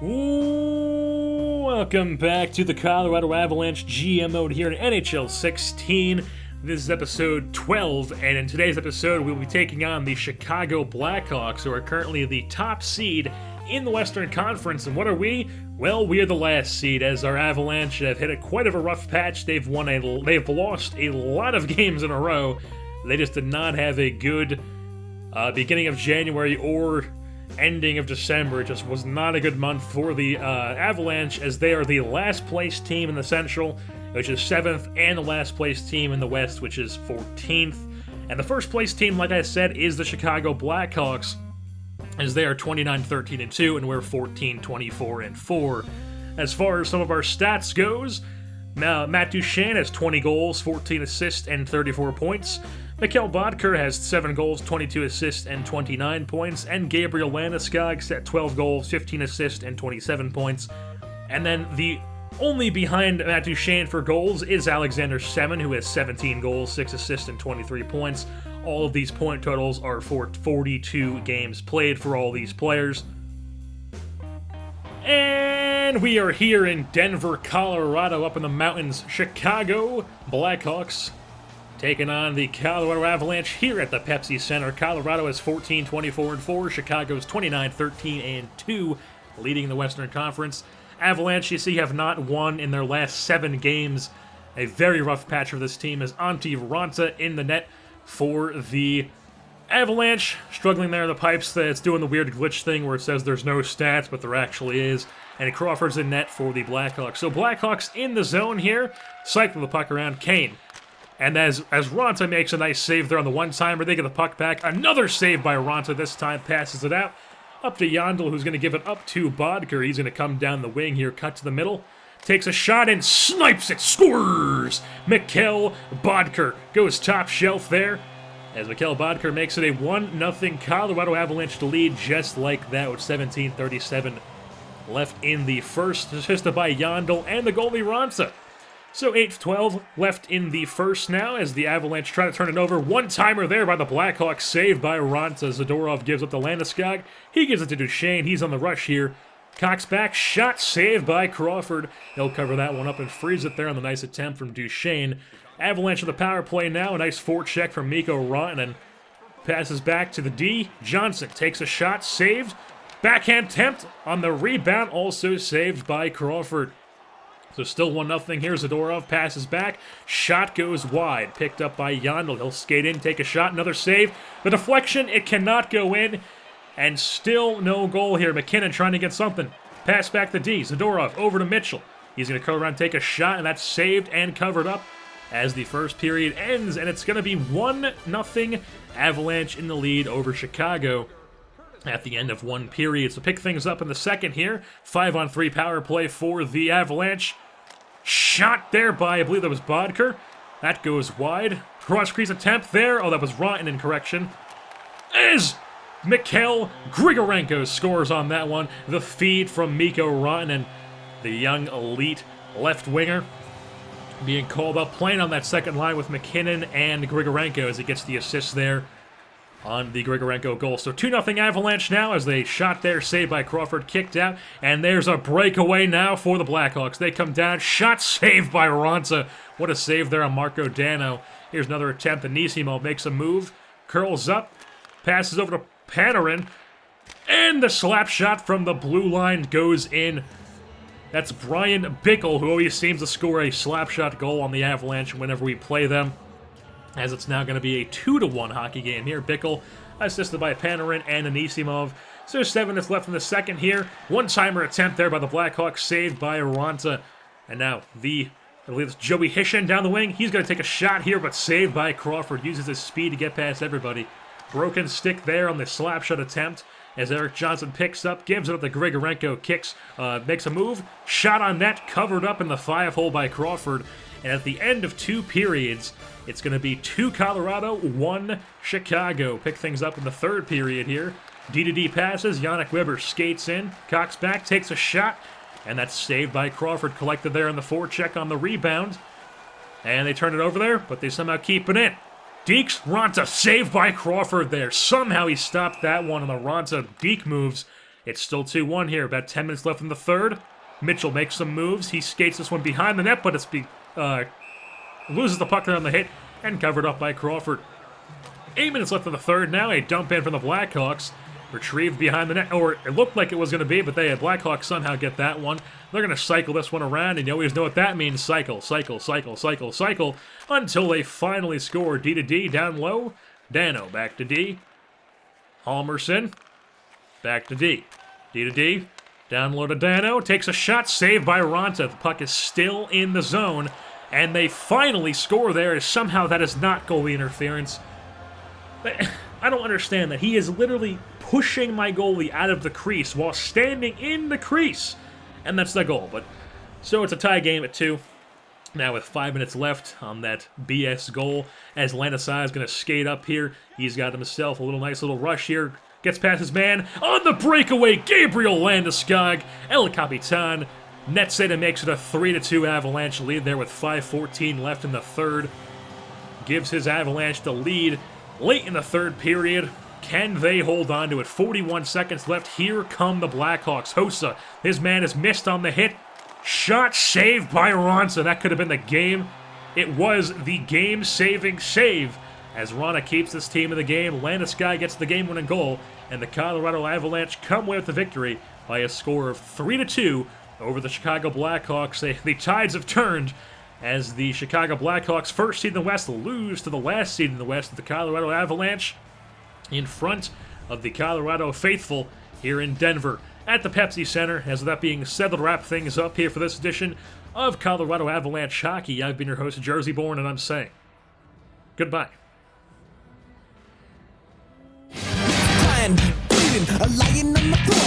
Ooh, welcome back to the Colorado Avalanche GM mode here in NHL 16. This is episode 12, and in today's episode we'll be taking on the Chicago Blackhawks, who are currently the top seed in the Western Conference. And what are we? Well, we are the last seed, as our Avalanche have hit quite of a rough patch. They've lost a lot of games in a row. They just did not have a good beginning of January or ending of December. It just was not a good month for the Avalanche, as they are the last place team in the Central, which is 7th, and the last place team in the West, which is 14th. And the first place team, like I said, is the Chicago Blackhawks, as they are 29-13-2, and we're 14-24-4. As far as some of our stats goes, Matt Duchene has 20 goals, 14 assists, and 34 points. Mikhail Bodker has 7 goals, 22 assists, and 29 points. And Gabriel Landeskog at 12 goals, 15 assists, and 27 points. And then the only behind Matt Duchene for goals is Alexander Semin, who has 17 goals, 6 assists, and 23 points. All of these point totals are for 42 games played for all these players. And we are here in Denver, Colorado, up in the mountains. Chicago Blackhawks taking on the Colorado Avalanche here at the Pepsi Center. Colorado is 14-24-4. Chicago's 29-13-2, leading the Western Conference. Avalanche, you see, have not won in their last 7 games. A very rough patch for this team, as Antti Raanta in the net for the Avalanche. Struggling there in the pipes. It's doing the weird glitch thing where it says there's no stats, but there actually is. And Crawford's in net for the Blackhawks. So Blackhawks in the zone here, cycling the puck around. Kane. And as Raanta makes a nice save there on the one-timer, they get the puck back. Another save by Raanta, this time passes it out. Up to Yandel, who's going to give it up to Bodker. He's going to come down the wing here, cut to the middle. Takes a shot and snipes it, scores! Mikhail Bodker goes top shelf there, as Mikhail Bodker makes it a 1-0 Colorado Avalanche to lead, just like that, with 17:37 left in the first. Assisted by Yandel and the goalie Raanta. So 8-12 left in the first now, as the Avalanche try to turn it over. One-timer there by the Blackhawks, saved by Raanta. Zadorov gives up to Landeskog. He gives it to Duchene. He's on the rush here. Cox back, shot saved by Crawford. He'll cover that one up and freeze it there on the nice attempt from Duchene. Avalanche on the power play now. A nice forecheck from Mikko Rantanen. Passes back to the D. Johnson takes a shot, saved. Backhand attempt on the rebound, also saved by Crawford. So still 1-0 here. Zadorov passes back. Shot goes wide. Picked up by Yandel. He'll skate in, take a shot, another save. The deflection, it cannot go in. And still no goal here. McKinnon trying to get something. Pass back to D. Zadorov over to Mitchell. He's going to come around, take a shot, and that's saved and covered up as the first period ends. And it's going to be 1-0 Avalanche in the lead over Chicago at the end of one period. So pick things up in the second here. 5-on-3 power play for the Avalanche. Shot there by, I believe that was Bodker. That goes wide. Cross crease attempt there. Oh, that was Rantanen, correction. As Mikhail Grigorenko scores on that one. The feed from Mikko Rantanen, the young elite left winger, being called up, playing on that second line with McKinnon and Grigorenko as he gets the assist there on the Grigorenko goal. So 2-0 Avalanche now, as they shot there, saved by Crawford, kicked out, and there's a breakaway now for the Blackhawks. They come down, shot saved by Raanta. What a save there on Marco Dano. Here's another attempt. Anisimov makes a move, curls up, passes over to Panarin, and the slap shot from the blue line goes in. That's Brian Bickle, who always seems to score a slap shot goal on the Avalanche whenever we play them, as it's now going to be a 2-1 hockey game here. Bickle assisted by Panarin and Anisimov. So 7 minutes left in the second here. One-timer attempt there by the Blackhawks, saved by Raanta. And now I believe it's Joey Hishin down the wing. He's going to take a shot here, but saved by Crawford. Uses his speed to get past everybody. Broken stick there on the slap shot attempt, as Eric Johnson picks up, gives it up to Grigorenko, kicks, makes a move, shot on net, covered up in the 5-hole by Crawford. And at the end of 2 periods, it's going to be 2 Colorado, 1 Chicago. Pick things up in the third period here. D-to-D passes, Yannick Weber skates in, Cox back, takes a shot, and that's saved by Crawford, collected there on the forecheck on the rebound. And they turn it over there, but they somehow keep it in. Deeks, Raanta, saved by Crawford there. Somehow he stopped that one on the Raanta Deke moves, It's still 2-1 here. About 10 minutes left in the third. Mitchell makes some moves. He skates this one behind the net, but it's loses the puck there on the hit and covered up by Crawford. 8 minutes left in the third now. A dump in from the Blackhawks. Retrieved behind the net, or it looked like it was going to be, but they had Blackhawks somehow get that one. They're going to cycle this one around, and you always know what that means. Cycle, cycle, cycle, cycle, cycle, until they finally score. D to D, down low. Dano, back to D. Halmerson, back to D. D to D, down low to Dano. Takes a shot, saved by Ronta. The puck is still in the zone, and they finally score there. Somehow that is not goalie interference. I don't understand that. He is literally pushing my goalie out of the crease while standing in the crease. And that's the goal. But so it's a tie game at 2. Now with 5 minutes left on that BS goal, as Landeskog is going to skate up here. He's got himself a nice little rush here. Gets past his man. On the breakaway, Gabriel Landeskog. El Capitan nets it and makes it a 3-2 Avalanche lead there with 5:14 left in the third. Gives his Avalanche the lead late in the third period. Can they hold on to it? 41 seconds left. Here come the Blackhawks. Hossa, his man is missed on the hit. Shot saved by Ronsa. That could have been the game. It was the game-saving save as Rana keeps this team in the game. Landeskog gets the game-winning goal, and the Colorado Avalanche come away with the victory by a score of 3-2 over the Chicago Blackhawks. The tides have turned as the Chicago Blackhawks, first seed in the West, lose to the last seed in the West, the Colorado Avalanche, in front of the Colorado faithful here in Denver at the Pepsi Center. As with that being said, we'll wrap things up here for this edition of Colorado Avalanche Hockey. I've been your host, Jersey Born, and I'm saying goodbye. A lion on the floor.